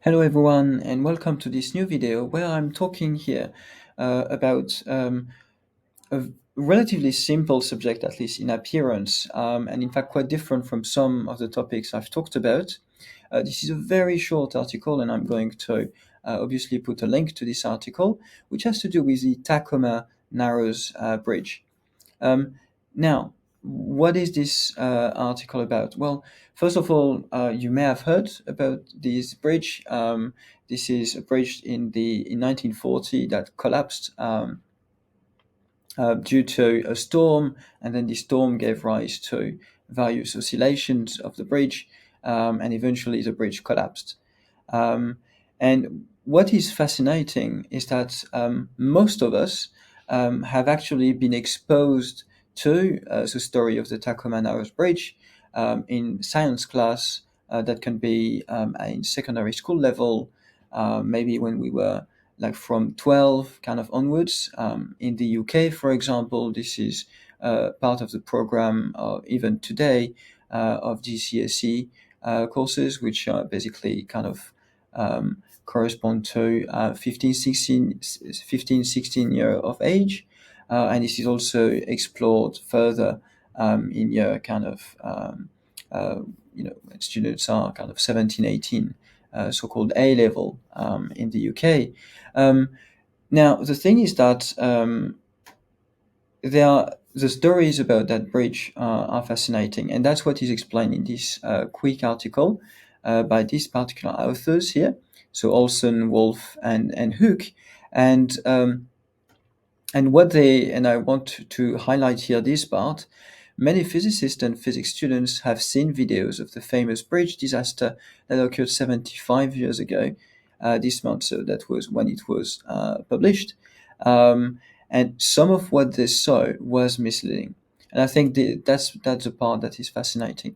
Hello everyone and welcome to this new video where I'm talking here about a relatively simple subject, at least in appearance, and in fact quite different from some of the topics I've talked about. This is a very short article and I'm going to obviously put a link to this article, which has to do with the Tacoma Narrows Bridge. Um, Now, what is this article about? Well, first of all, you may have heard about this bridge. This is a bridge in 1940 that collapsed due to a storm, and then the storm gave rise to various oscillations of the bridge, and eventually the bridge collapsed. Um, and what is fascinating is that most of us have actually been exposed to the story of the Tacoma Narrows Bridge in science class. That can be in secondary school level, maybe when we were like from 12 kind of onwards. In the UK, for example, this is part of the program, even today, of GCSE courses, which are basically kind of correspond to 15, 16 year of age. And this is also explored further in year kind of, uh, when students are kind of 17, 18, so-called A level in the UK. Um, Now, the thing is that the stories about that bridge are fascinating, and that's what is explained in this quick article by these particular authors here. So Olson, Wolf, and Hook, and what they and I want to highlight here this part. Many physicists and physics students have seen videos of the famous bridge disaster that occurred 75 years ago this month. So that was when it was published. Um, and some of what they saw was misleading. And I think that's the part that is fascinating.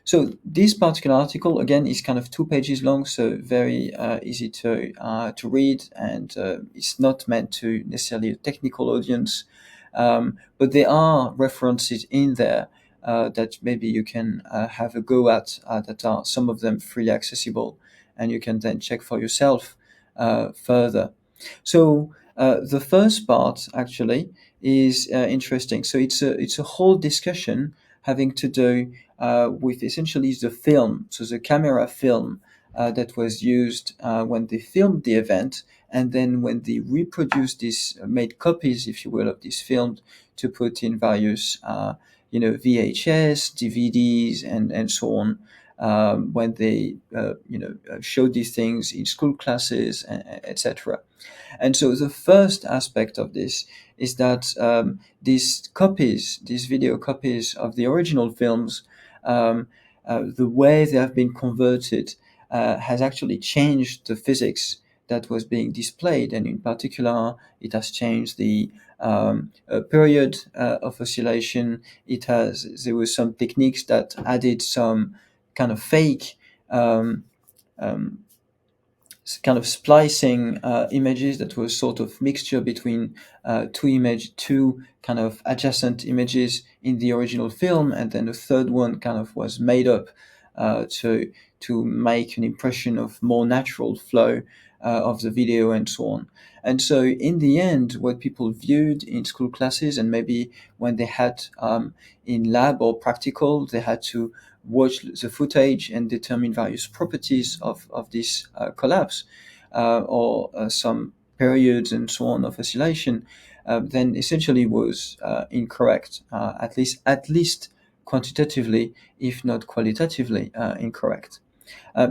So this particular article again is kind of 2 pages long, so very easy to read, and it's not meant to necessarily a technical audience, but there are references in there that maybe you can have a go at. That are some of them freely accessible, and you can then check for yourself further. So the first part actually is interesting. So it's a whole discussion having to do with essentially the film, so the camera film that was used when they filmed the event, and then when they reproduced this, made copies, if you will, of this film to put in various, VHS, DVDs, and so on. When they, showed these things in school classes, etc. And so the first aspect of this is that these video copies of the original films, the way they have been converted has actually changed the physics that was being displayed, and in particular, it has changed the period of oscillation. There were some techniques that added some kind of fake. Um, um, kind of splicing images that was sort of mixture between two kind of adjacent images in the original film, and then the third one kind of was made up to make an impression of more natural flow of the video and so on. And so in the end, what people viewed in school classes, and maybe when they had in lab or practical, they had to watch the footage and determine various properties of this collapse or some periods and so on of oscillation, then essentially was incorrect, at least quantitatively, if not qualitatively incorrect.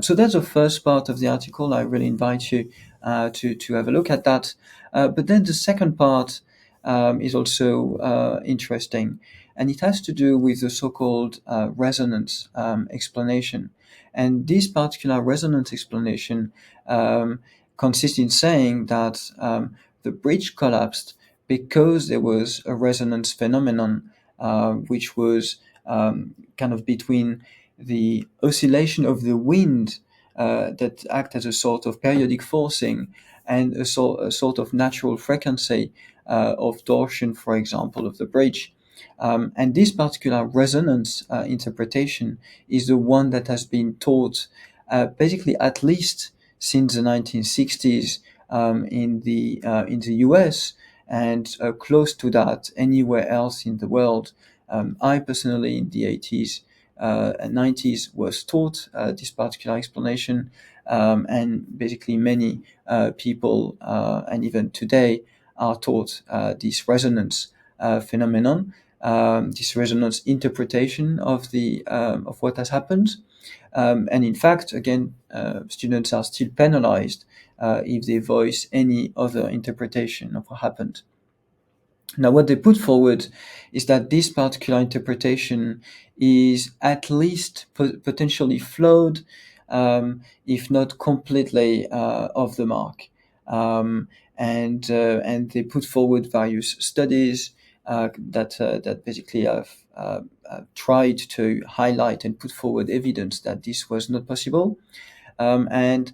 So that's the first part of the article. I really invite you to have a look at that. But then the second part is also interesting, and it has to do with the so-called resonance explanation. And this particular resonance explanation consists in saying that the bridge collapsed because there was a resonance phenomenon, which was kind of between the oscillation of the wind that act as a sort of periodic forcing, and a sort of natural frequency of torsion, for example, of the bridge. And this particular resonance interpretation is the one that has been taught basically at least since the 1960s in the US, and close to that anywhere else in the world. I personally, in the 80s and 90s, was taught this particular explanation, and basically many people, and even today, are taught this resonance phenomenon, this resonance interpretation of what has happened. And in fact, again, students are still penalized if they voice any other interpretation of what happened. Now, what they put forward is that this particular interpretation is at least potentially flawed, if not completely off the mark. Um, and they put forward various studies that basically have tried to highlight and put forward evidence that this was not possible. And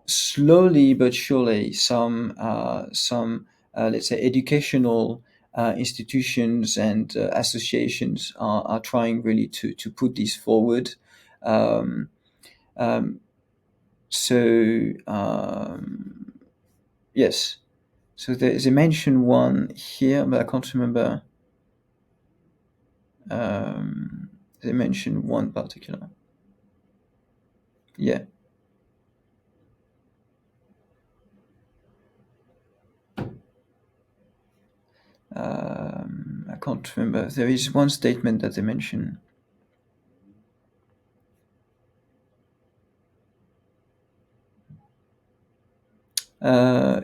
slowly but surely, some let's say educational institutions and associations are trying really to put this forward. Um, um, so yes, so they mention one here, but I can't remember. Um, they mention one particular. Yeah. I can't remember. There is one statement that they mention.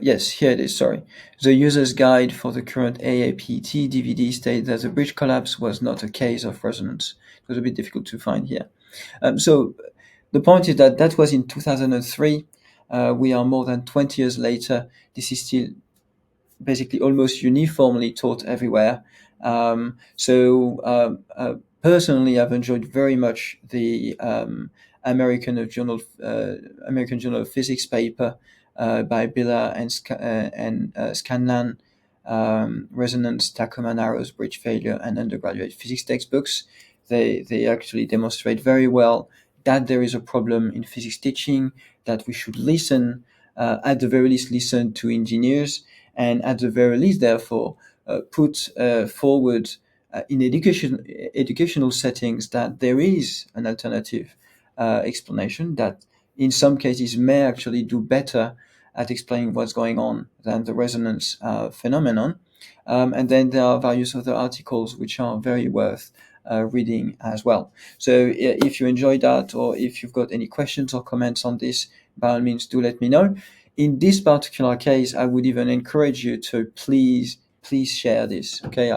Yes, here it is. Sorry. The user's guide for the current AAPT DVD states that the bridge collapse was not a case of resonance. It was a bit difficult to find here. So the point is that that was in 2003. We are more than 20 years later. This is still basically almost uniformly taught everywhere. Personally, I've enjoyed very much the American Journal of Physics paper by Billah and Scanlan, Resonance, Tacoma Narrows Bridge Failure, and undergraduate physics textbooks. They actually demonstrate very well that there is a problem in physics teaching, that we should listen, at the very least, listen to engineers, and at the very least, therefore, put forward in educational settings that there is an alternative explanation that, in some cases, may actually do better at explaining what's going on than the resonance phenomenon. And then there are various other articles which are very worth reading as well. So if you enjoyed that, or if you've got any questions or comments on this, by all means, do let me know. In this particular case, I would even encourage you to please share this. Okay,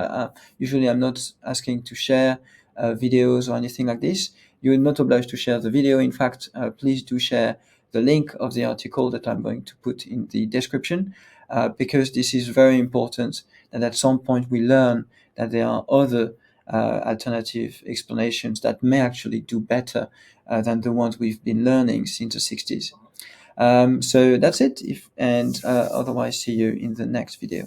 usually I'm not asking to share videos or anything like this. You're not obliged to share the video. In fact, please do share the link of the article that I'm going to put in the description, because this is very important. And at some point, we learn that there are other alternative explanations that may actually do better than the ones we've been learning since the 60s. So that's it. And otherwise, see you in the next video.